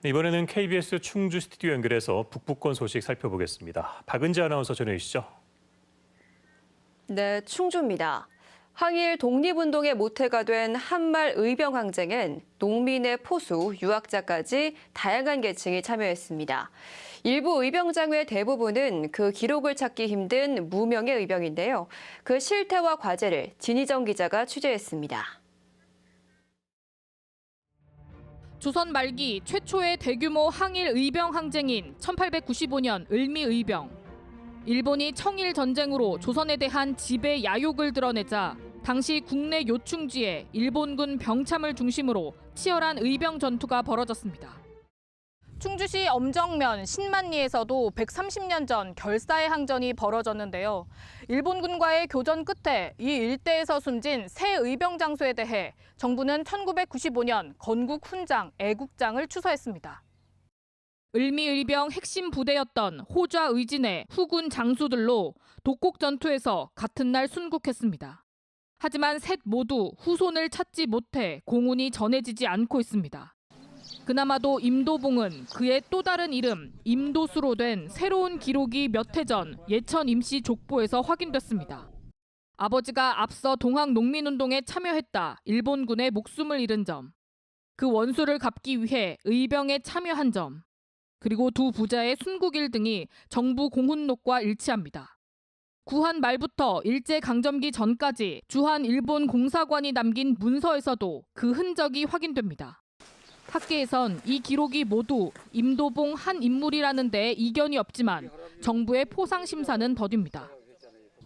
네, 이번에는 KBS 충주 스튜디오 연결해서 북부권 소식 살펴보겠습니다. 박은지 아나운서 전해 주시죠. 네, 충주입니다. 항일 독립운동의 모태가 된 한말 의병 항쟁엔 농민의 포수, 유학자까지 다양한 계층이 참여했습니다. 일부 의병장 외 대부분은 그 기록을 찾기 힘든 무명의 의병인데요. 그 실태와 과제를 진희정 기자가 취재했습니다. 조선 말기 최초의 대규모 항일 의병 항쟁인 1895년 을미의병. 일본이 청일 전쟁으로 조선에 대한 지배 야욕을 드러내자 당시 국내 요충지에 일본군 병참을 중심으로 치열한 의병 전투가 벌어졌습니다. 충주시 엄정면 신만리에서도 130년 전 결사의 항전이 벌어졌는데요. 일본군과의 교전 끝에 이 일대에서 숨진 새 의병 장소에 대해 정부는 1995년 건국 훈장, 애국장을 추서했습니다. 을미의병 핵심 부대였던 호좌 의진의 후군 장수들로 독곡 전투에서 같은 날 순국했습니다. 하지만 셋 모두 후손을 찾지 못해 공운이 전해지지 않고 있습니다. 그나마도 임도봉은 그의 또 다른 이름 임도수로 된 새로운 기록이 몇 해 전 예천 임시 족보에서 확인됐습니다. 아버지가 앞서 동학 농민운동에 참여했다 일본군의 목숨을 잃은 점, 그 원수를 갚기 위해 의병에 참여한 점, 그리고 두 부자의 순국일 등이 정부 공훈록과 일치합니다. 구한 말부터 일제강점기 전까지 주한 일본 공사관이 남긴 문서에서도 그 흔적이 확인됩니다. 학계에선 이 기록이 모두 임도봉 한 인물이라는 데에 이견이 없지만 정부의 포상 심사는 더딥니다.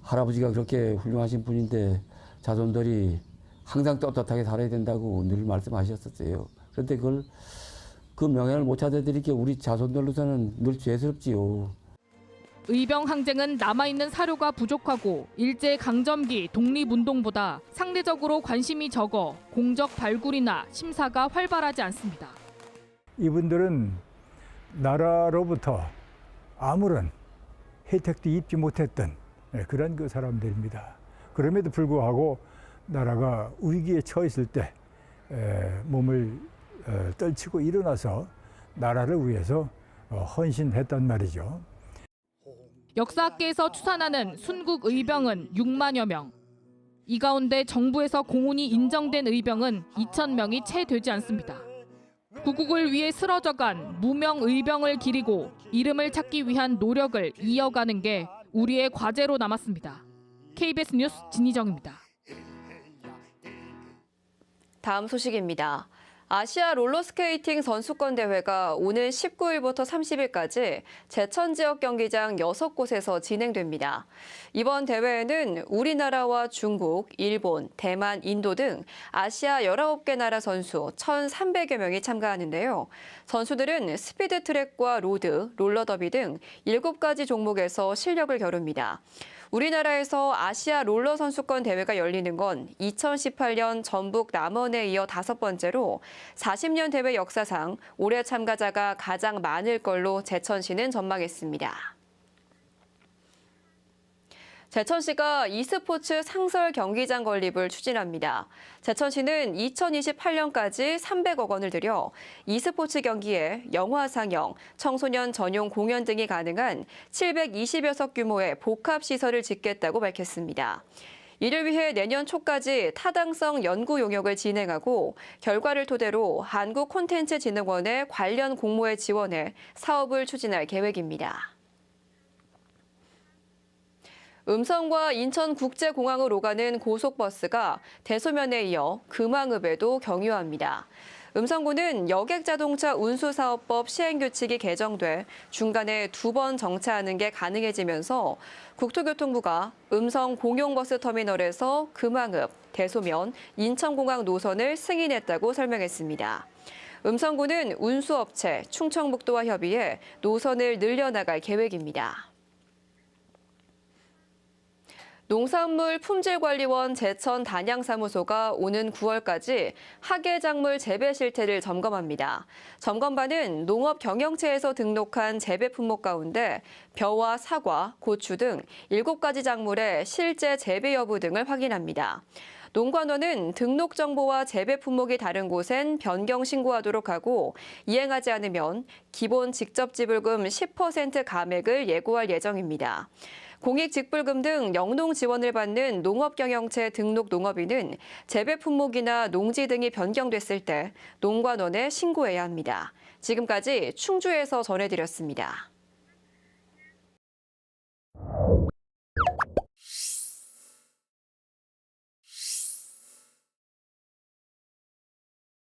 할아버지가 그렇게 훌륭하신 분인데 자손들이 항상 떳떳하게 살아야 된다고 늘 말씀하셨었어요. 그런데 그 명예를 못 찾아드릴 게 우리 자손들로서는 늘 죄스럽지요. 의병 항쟁은 남아있는 사료가 부족하고 일제강점기 독립운동보다 상대적으로 관심이 적어 공적 발굴이나 심사가 활발하지 않습니다. 이분들은 나라로부터 아무런 혜택도 입지 못했던 그런 그 사람들입니다. 그럼에도 불구하고 나라가 위기에 처했을 때 몸을 떨치고 일어나서 나라를 위해서 헌신했단 말이죠. 역사학계에서 추산하는 순국 의병은 6만여 명. 이 가운데 정부에서 공훈이 인정된 의병은 2,000명이 채 되지 않습니다. 구국을 위해 쓰러져간 무명 의병을 기리고 이름을 찾기 위한 노력을 이어가는 게 우리의 과제로 남았습니다. KBS 뉴스 진희정입니다. 다음 소식입니다. 아시아 롤러스케이팅 선수권 대회가 오는 19일부터 30일까지 제천 지역 경기장 6곳에서 진행됩니다. 이번 대회에는 우리나라와 중국, 일본, 대만, 인도 등 아시아 19개 나라 선수 1,300여 명이 참가하는데요. 선수들은 스피드 트랙과 로드, 롤러더비 등 7가지 종목에서 실력을 겨룹니다. 우리나라에서 아시아 롤러 선수권 대회가 열리는 건 2018년 전북 남원에 이어 5번째로 40년 대회 역사상 올해 참가자가 가장 많을 걸로 제천시는 전망했습니다. 제천시가 e스포츠 상설 경기장 건립을 추진합니다. 제천시는 2028년까지 300억 원을 들여 e스포츠 경기에 영화 상영, 청소년 전용 공연 등이 가능한 720여 석 규모의 복합시설을 짓겠다고 밝혔습니다. 이를 위해 내년 초까지 타당성 연구 용역을 진행하고 결과를 토대로 한국콘텐츠진흥원의 관련 공모에 지원해 사업을 추진할 계획입니다. 음성과 인천국제공항으로 가는 고속버스가 대소면에 이어 금왕읍에도 경유합니다. 음성구는 여객자동차 운수사업법 시행규칙이 개정돼 중간에 2번 정차하는 게 가능해지면서 국토교통부가 음성 공용버스 터미널에서 금왕읍, 대소면, 인천공항 노선을 승인했다고 설명했습니다. 음성구는 운수업체 충청북도와 협의해 노선을 늘려나갈 계획입니다. 농산물 품질관리원 제천 단양사무소가 오는 9월까지 학예작물 재배 실태를 점검합니다. 점검반은 농업 경영체에서 등록한 재배 품목 가운데 벼와 사과, 고추 등 7가지 작물의 실제 재배 여부 등을 확인합니다. 농관원은 등록 정보와 재배 품목이 다른 곳엔 변경 신고하도록 하고 이행하지 않으면 기본 직접 지불금 10% 감액을 예고할 예정입니다. 공익직불금 등 영농 지원을 받는 농업경영체 등록 농업인은 재배 품목이나 농지 등이 변경됐을 때 농관원에 신고해야 합니다. 지금까지 충주에서 전해드렸습니다.